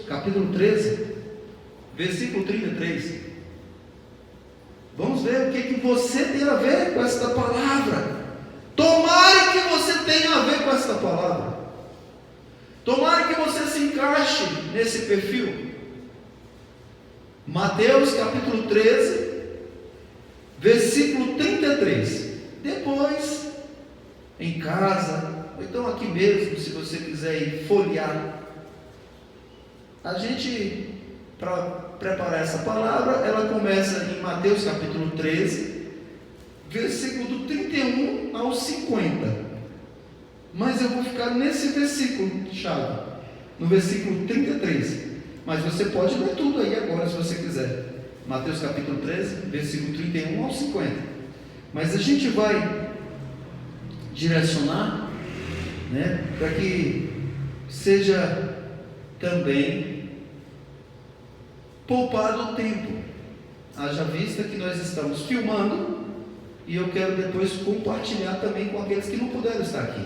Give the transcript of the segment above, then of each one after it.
capítulo 13, versículo 33. Vamos ver o que você tem a ver com esta palavra. Tomara que você tenha a ver com esta palavra. Tomara que você se encaixe nesse perfil. Mateus capítulo 13, versículo 33. Depois, em casa, ou então aqui mesmo, se você quiser ir folhear, a gente, para preparar essa palavra, ela começa em Mateus capítulo 13, versículo do 31 ao 50. Mas eu vou ficar nesse versículo chave, no versículo 33. Mas você pode ler tudo aí agora, se você quiser. Mateus capítulo 13, versículo 31 ao 50. Mas a gente vai direcionar, né, para que seja também poupado o tempo. Haja vista que nós estamos filmando, e eu quero depois compartilhar também com aqueles que não puderam estar aqui.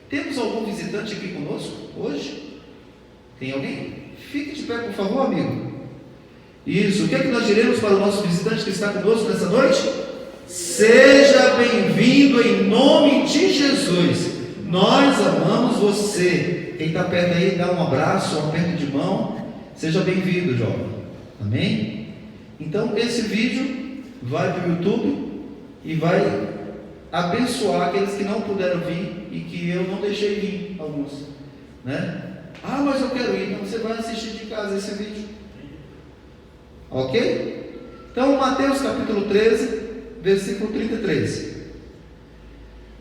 Temos algum visitante aqui conosco hoje? Tem alguém? Fique de pé, por favor, amigo. Isso. O que é que nós diremos para o nosso visitante que está conosco nessa noite? Seja bem-vindo em nome de Jesus. Nós amamos você. Quem está perto aí, dá um abraço, um aperto de mão. Seja bem-vindo, jovem. Amém? Então, esse vídeo vai para o YouTube e vai abençoar aqueles que não puderam vir e que eu não deixei vir, alguns, né? Ah, mas eu quero ir. Não, você vai assistir de casa esse vídeo, ok? Então, Mateus capítulo 13, versículo 33.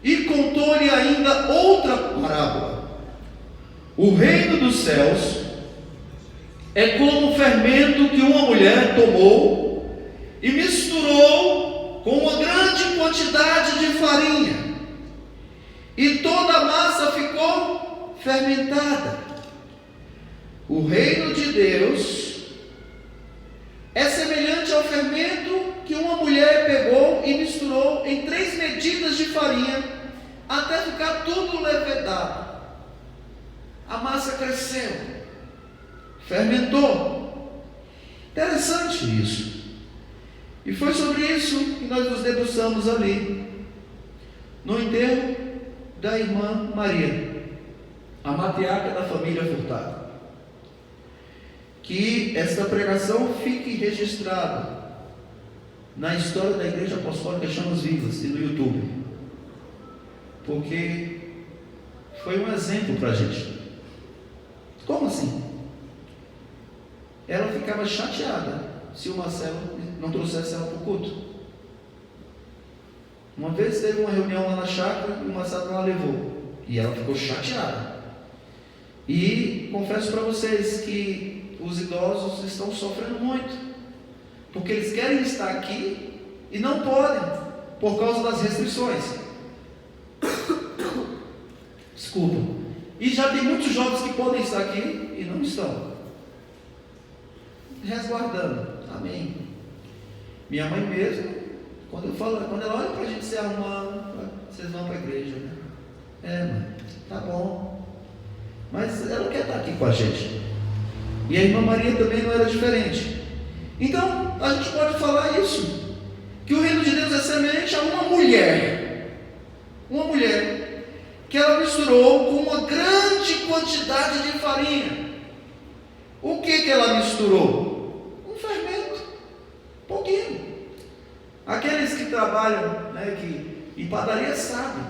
E contou-lhe ainda outra parábola: o reino dos céus é como um fermento que uma mulher tomou e misturou com uma grande quantidade de farinha, e toda a massa ficou fermentada. O reino de Deus é semelhante ao fermento que uma mulher pegou e misturou em 3 medidas de farinha, até ficar tudo levedado. A massa cresceu, fermentou. Interessante isso. E foi sobre isso que nós nos debruçamos ali, no enterro da irmã Maria, a matriarca da família Furtado. Que esta pregação fique registrada na história da Igreja Apostólica Chamas Vivas e no YouTube, porque foi um exemplo para a gente. Como assim? Ela ficava chateada se o Marcelo não trouxesse ela para o culto. Uma vez teve uma reunião lá na chácara e o Marcelo não a levou, e ela ficou chateada. E confesso para vocês que os idosos estão sofrendo muito, porque eles querem estar aqui e não podem, por causa das restrições. Desculpa. E já tem muitos jovens que podem estar aqui e não estão, resguardando. Amém. Minha mãe mesmo, quando ela olha para a gente se arrumando, vocês vão para a igreja, né? Mãe, tá bom. Mas ela quer estar aqui com a gente. E a irmã Maria também não era diferente. Então, a gente pode falar isso, que o reino de Deus é semelhante a uma mulher que ela misturou com uma grande quantidade de farinha. O que ela misturou? Um fermento, pouquinho. Aqueles que trabalham, né, em padaria sabem.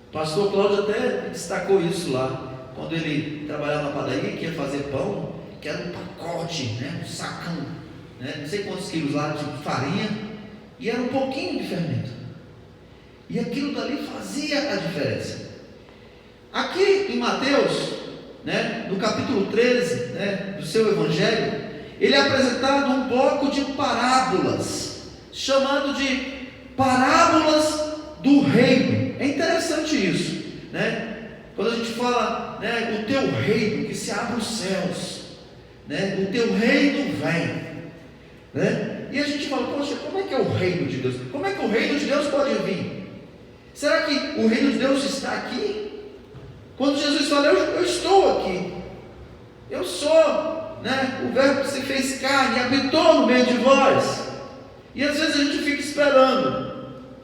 O pastor Cláudio até destacou isso lá, quando ele trabalhava na padaria, que ia fazer pão, que era um pacote, né, um sacão, né, não sei quantos quilos lá de farinha, e era um pouquinho de fermento, e aquilo dali fazia a diferença. Aqui em Mateus, né, no capítulo 13, né, do seu evangelho, ele é apresentado um bloco de parábolas, chamado de parábolas do reino. É interessante isso, né? Quando a gente fala, né, o teu reino, que se abre os céus, né, o teu reino vem, né? E a gente fala, poxa, como é que é o reino de Deus? Como é que o reino de Deus pode vir? Será que o reino de Deus está aqui? Quando Jesus fala, eu estou aqui, eu sou, né? O Verbo se fez carne e habitou no meio de vós. E às vezes a gente fica esperando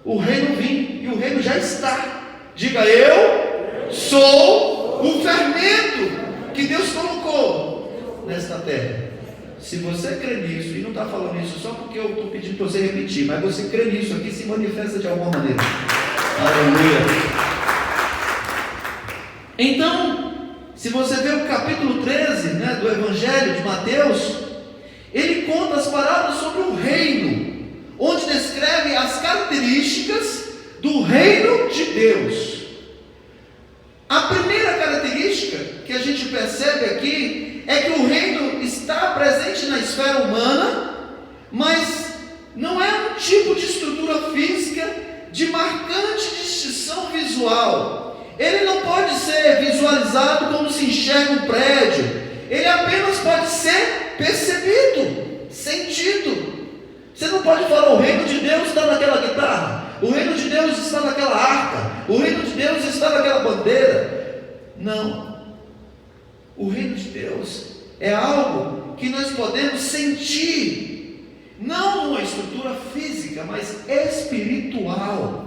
o reino vir, e o reino já está. Diga: eu sou o fermento que Deus colocou nesta terra. Se você crê nisso, e não está falando isso só porque eu estou pedindo para você repetir, mas você crê nisso aqui, se manifesta de alguma maneira. Aleluia. Então, se você vê o capítulo 13, né, do Evangelho de Mateus, ele conta as parábolas sobre o reino, onde descreve as características do reino de Deus. A primeira característica que a gente percebe aqui é que o reino está presente na esfera humana, mas não é um tipo de estrutura física de marcante distinção visual. Ele não pode ser visualizado como se enxerga um prédio. Ele apenas pode ser percebido, sentido. Você não pode falar: o reino de Deus está naquela guitarra, o reino de Deus está naquela arca, o reino de Deus está naquela bandeira. Não. O reino de Deus é algo que nós podemos sentir, não uma estrutura física, mas espiritual.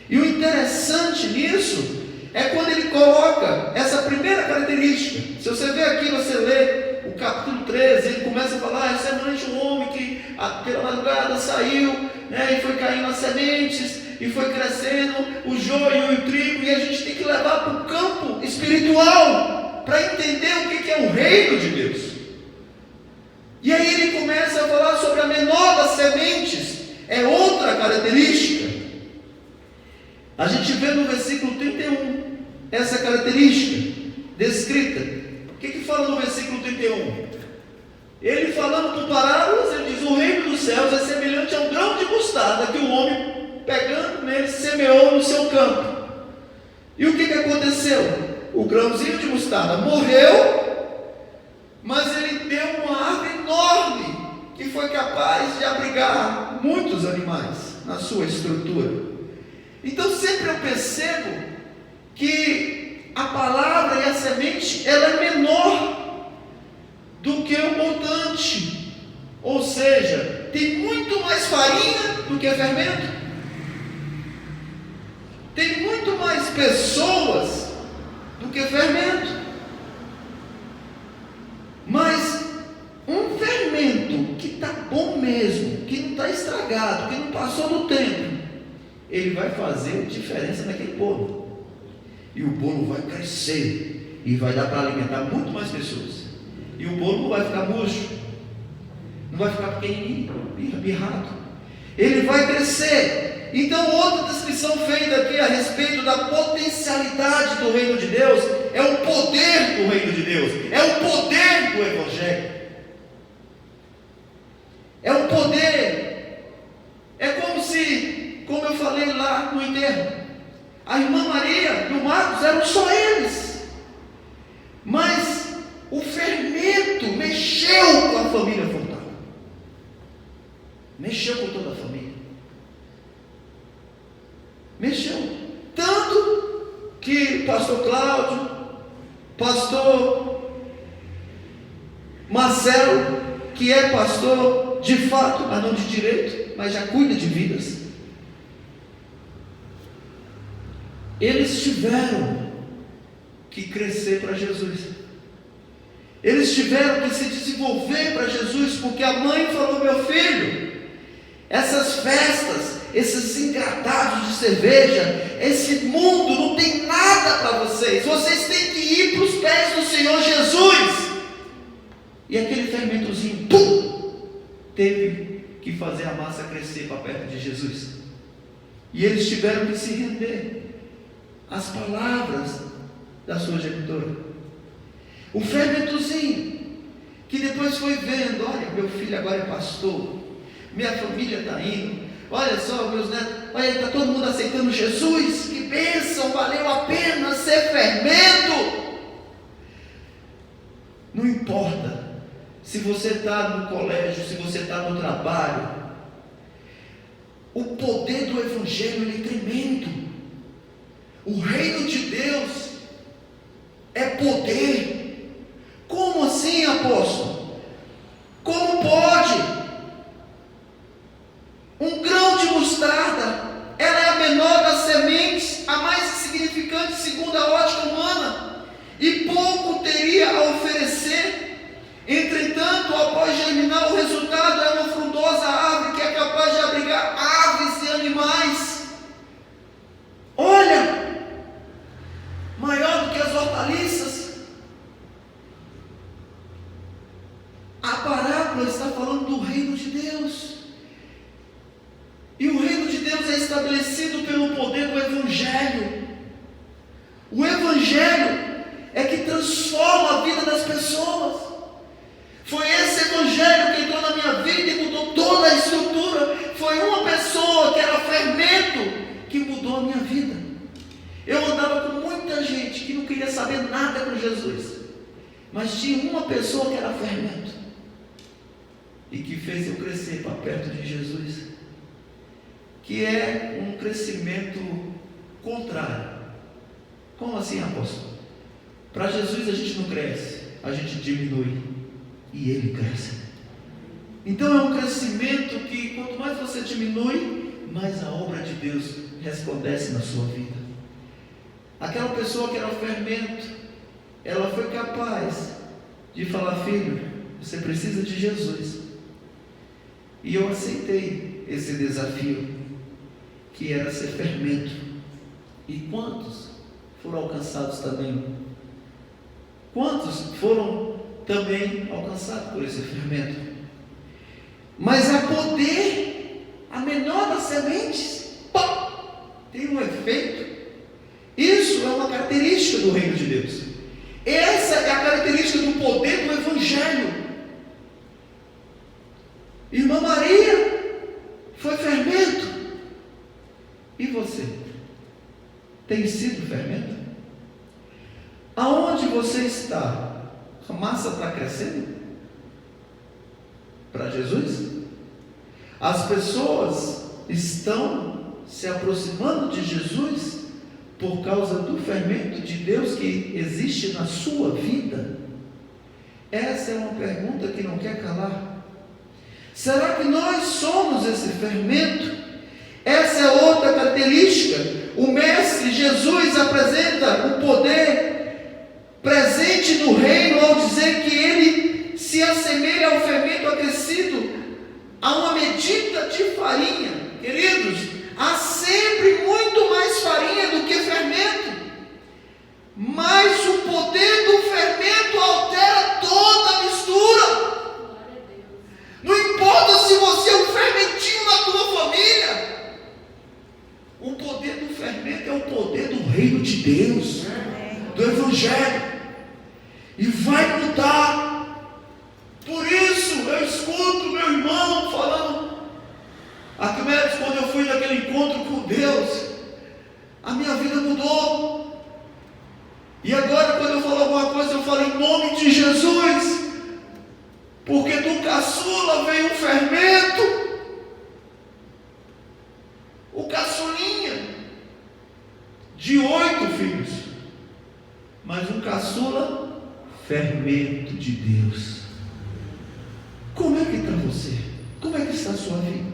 E o interessante nisso é quando ele coloca essa primeira característica. Se você vê aqui, você lê o capítulo 13, ele começa a falar: é semelhante um homem que pela madrugada saiu, né, e foi caindo as sementes, e foi crescendo o joio e o trigo, e a gente tem que levar para o campo espiritual para entender o que é o reino de Deus. E aí ele começa a falar sobre a menor das sementes, é outra característica. A gente vê no versículo 31 essa característica descrita. O que fala no versículo 31? Ele, falando por parábolas, ele diz: o reino dos céus é semelhante a um grão de mostarda que o homem, pegando nele, semeou no seu campo. E o que aconteceu? O grãozinho de mostarda morreu, mas ele deu uma árvore enorme, que foi capaz de abrigar muitos animais na sua estrutura. Então sempre eu percebo que a palavra e a semente, ela é menor do que o montante, ou seja, tem muito mais farinha do que fermento, tem muito mais pessoas do que fermento. Mas um fermento que está bom mesmo, que não está estragado, que não passou do tempo, ele vai fazer diferença naquele bolo, e o bolo vai crescer, e vai dar para alimentar muito mais pessoas, e o bolo não vai ficar murcho, não vai ficar pequenininho, birrado, ele vai crescer. Então, outra descrição feita aqui a respeito da potencialidade do reino de Deus, é o poder do reino de Deus, é o poder do Evangelho, é o poder. É como eu falei lá no enterro, a irmã Maria e o Marcos eram só eles, mas o fermento mexeu com a família Fontana, mexeu com toda a família, mexeu, tanto que pastor Cláudio, pastor Marcelo, que é pastor de fato, mas não de direito, mas já cuida de vidas, eles tiveram que crescer para Jesus, eles tiveram que se desenvolver para Jesus, porque a mãe falou: meu filho, essas festas, esses engradados de cerveja, esse mundo não tem nada para vocês, vocês têm que ir para os pés do Senhor Jesus. E aquele fermentozinho, teve que fazer a massa crescer para perto de Jesus, e eles tiveram que se render às palavras da sua genitora. O fermentozinho, que depois foi vendo: olha, meu filho agora é pastor, minha família está indo, olha só, meus netos, olha, está todo mundo aceitando Jesus, que bênção, valeu a pena ser fermento. Não importa se você está no colégio, se você está no trabalho, o poder do Evangelho é tremendo. O reino de Deus é poder. Como assim, apóstolo? A parábola está falando do reino de Deus. E o reino de Deus é estabelecido pelo poder do Evangelho. O Evangelho é que transforma a vida das pessoas. Foi esse Evangelho que entrou na minha vida e mudou toda a estrutura. Foi uma pessoa que era fermento que mudou a minha vida. Eu andava com muita gente que não queria saber nada com Jesus, mas tinha uma pessoa que era fermento e que fez eu crescer para perto de Jesus, que é um crescimento contrário. Como assim, apóstolo? Para Jesus a gente não cresce, a gente diminui e Ele cresce. Então é um crescimento que quanto mais você diminui, mais a obra de Deus resplandece na sua vida. Aquela pessoa que era fermento, ela foi capaz de falar: filho, você precisa de Jesus. E eu aceitei esse desafio, que era ser fermento. E quantos foram alcançados também? Quantos foram também alcançados por esse fermento? Mas a poder, a menor das sementes, tem um efeito. Isso é uma característica do reino de Deus. Essa é a característica do poder do Evangelho. Irmã Maria foi fermento. E você? Tem sido fermento? Aonde você está? A massa está crescendo? Para Jesus? As pessoas estão se aproximando de Jesus por causa do fermento de Deus que existe na sua vida? Essa é uma pergunta que não quer calar. Será que nós somos esse fermento? Essa é outra característica. O Mestre Jesus apresenta o poder presente no reino ao dizer que ele se assemelha ao fermento acrescido a uma medida de farinha. Queridos, há sempre muito mais farinha do que fermento, mas o poder do fermento altera toda a mistura. Não importa se você é um fermentinho na tua família, o poder do fermento é o poder do reino de Deus, do Evangelho, e vai mudar. Por isso eu escuto meu irmão falando: Arquimedes, quando eu fui naquele encontro com Deus, a minha vida mudou. E agora, quando eu falo alguma coisa, eu falo em nome de Jesus, porque do caçula veio um fermento. O caçulinha de 8 filhos, mas um caçula fermento de Deus. Como é que está você? Como é que está a sua vida?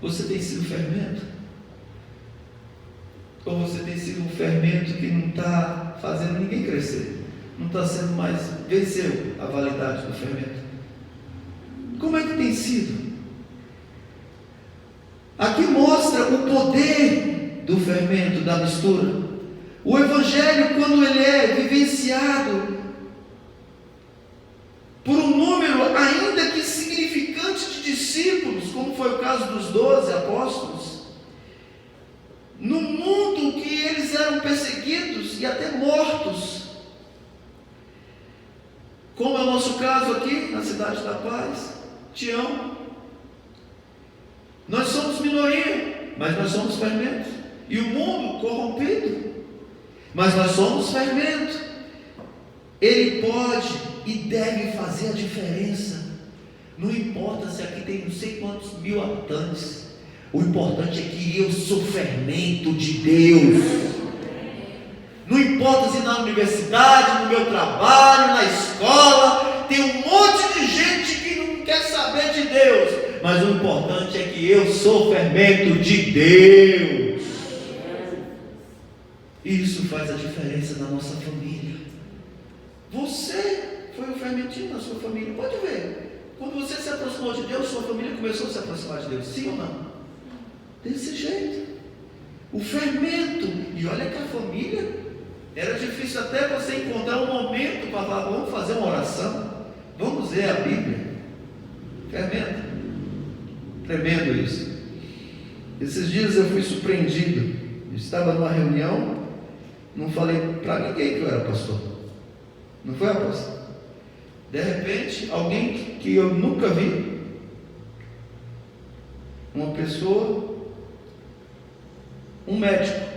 Você tem sido fermento? Ou você tem sido um fermento que não está fazendo ninguém crescer? Não está sendo mais, venceu a validade do fermento? Como é que tem sido? Aqui mostra o poder do fermento, da mistura. O Evangelho, quando ele é vivenciado por um número ainda que significante de discípulos, como foi o caso dos 12 apóstolos, no mundo que eles eram perseguidos e até mortos, como é o nosso caso aqui na Cidade da Paz, Tião. Nós somos minoria, mas nós somos fermento. E o mundo corrompido, mas nós somos fermento. Ele pode e deve fazer a diferença. Não importa se aqui tem não sei quantos mil habitantes, o importante é que eu sou fermento de Deus. Não importa se na universidade, no meu trabalho, na escola, tem um monte de gente que não quer saber de Deus, mas o importante é que eu sou fermento de Deus. E isso faz a diferença na nossa família. Você foi um fermentinho na sua família. Pode ver, quando você se aproximou de Deus, sua família começou a se aproximar de Deus, sim ou não? Desse jeito, o fermento. E olha que a família, era difícil até você encontrar um momento para falar: vamos fazer uma oração, vamos ler a Bíblia. Fermento. Tremendo isso. Esses dias eu fui surpreendido. Eu estava numa reunião, não falei para ninguém que eu era pastor. Não foi, apóstolo? De repente, alguém que eu nunca vi, uma pessoa, um médico,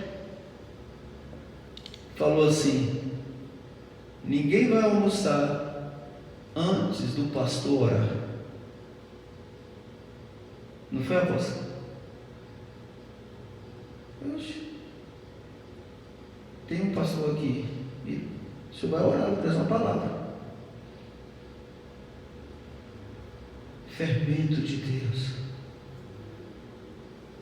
falou assim: ninguém vai almoçar antes do pastor orar. Não foi, apóstolo? Oxe, tem um pastor aqui, e o senhor vai orar, vou trazer uma palavra. Fermento de Deus.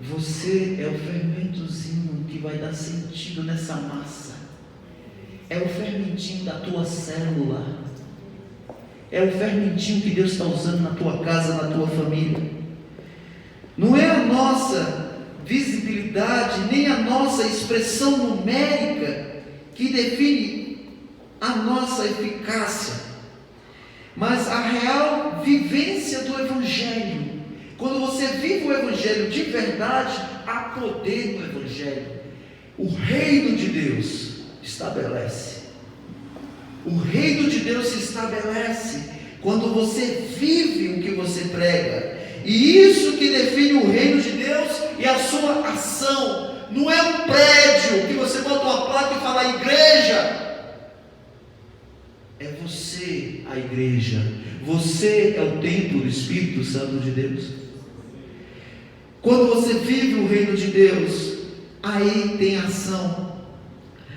Você é o fermentozinho que vai dar sentido nessa massa. É o fermentinho da tua célula. É o fermentinho que Deus está usando na tua casa, na tua família. Não é a nossa visibilidade, nem a nossa expressão numérica que define a nossa eficácia, mas a real vivência do Evangelho. Quando você vive o Evangelho de verdade, há poder no Evangelho. O reino de Deus estabelece. O reino de Deus se estabelece quando você vive o que você prega. E isso que define o reino de Deus e a sua ação. Não é um prédio que você bota uma placa e fala igreja. É você a igreja. Você é o templo do Espírito Santo de Deus. Quando você vive o reino de Deus, aí tem ação.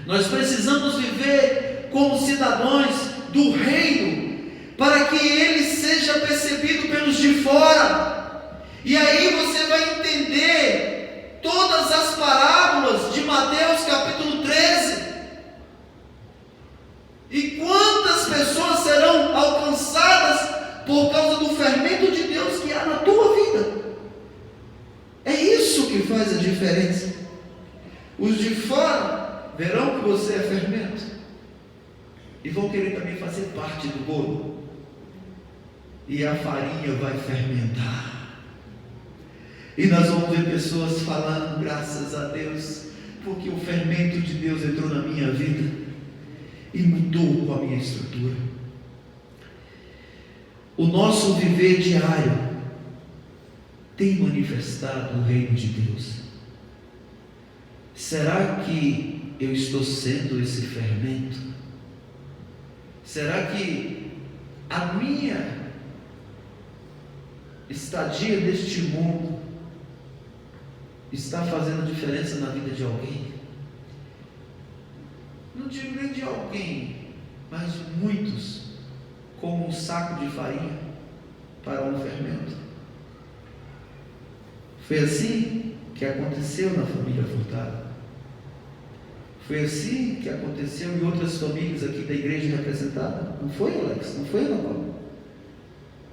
Nós precisamos viver como cidadãos do reino, para que ele seja percebido pelos de fora. E aí você vai entender todas as parábolas de Mateus capítulo 13. E quantas pessoas serão alcançadas por causa do fermento de Deus que há na tua vida. É isso que faz a diferença. Os de fora verão que você é fermento e vão querer também fazer parte do bolo. E a farinha vai fermentar. E nós vamos ver pessoas falando, graças a Deus, porque o fermento de Deus entrou na minha vida e mudou com a minha estrutura. O nosso viver diário tem manifestado o reino de Deus. Será que eu estou sendo esse fermento? Será que a minha estadia neste mundo está fazendo diferença na vida de alguém? Não digo nem de alguém, mas muitos, como um saco de farinha para um fermento. Foi assim que aconteceu na família Furtado. Foi assim que aconteceu em outras famílias aqui da igreja representada. Não foi, Alex? Não foi, Ana Paula?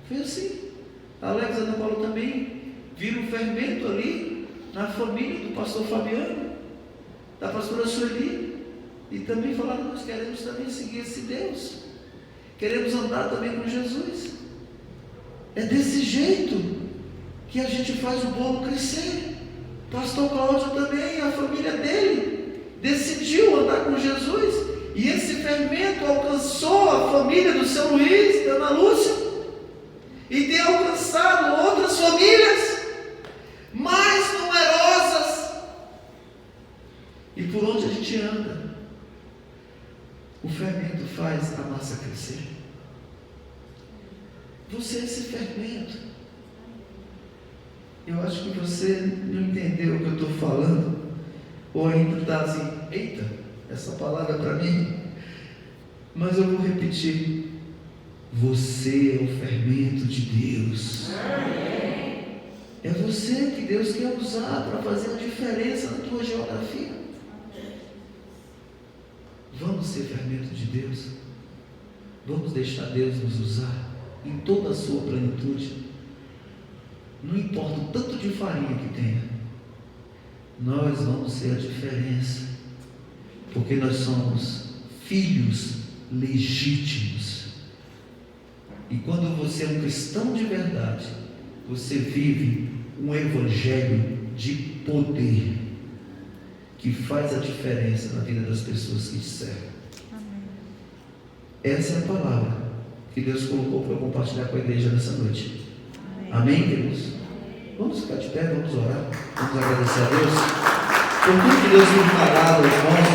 Foi assim. Alex e Ana Paula também viram um fermento ali na família do pastor Fabiano, da pastora Sueli. E também falaram, nós queremos também seguir esse Deus. Queremos andar também com Jesus. É desse jeito que a gente faz o bolo crescer. Pastor Cláudio também, a família dele, decidiu andar com Jesus. E esse fermento alcançou a família do seu Luiz, da Ana Lúcia. E tem alcançado outras famílias mais numerosas. E por onde a gente anda, o fermento faz a massa crescer. Você é esse fermento. Eu acho que você não entendeu o que eu estou falando, ou ainda está assim, eita, essa palavra é para mim. Mas eu vou repetir. Você é o fermento de Deus. É você que Deus quer usar para fazer a diferença na tua geografia. Vamos ser fermento de Deus. Vamos deixar Deus nos usar em toda a sua plenitude. Não importa o tanto de farinha que tenha, nós vamos ser a diferença, porque nós somos filhos legítimos. E quando você é um cristão de verdade, você vive um evangelho de poder, que faz a diferença na vida das pessoas que te servem. Essa é a palavra que Deus colocou para compartilhar com a igreja nessa noite. Amém, queridos? Vamos ficar de pé, vamos orar, vamos agradecer a Deus por tudo que Deus tem falado aos nossos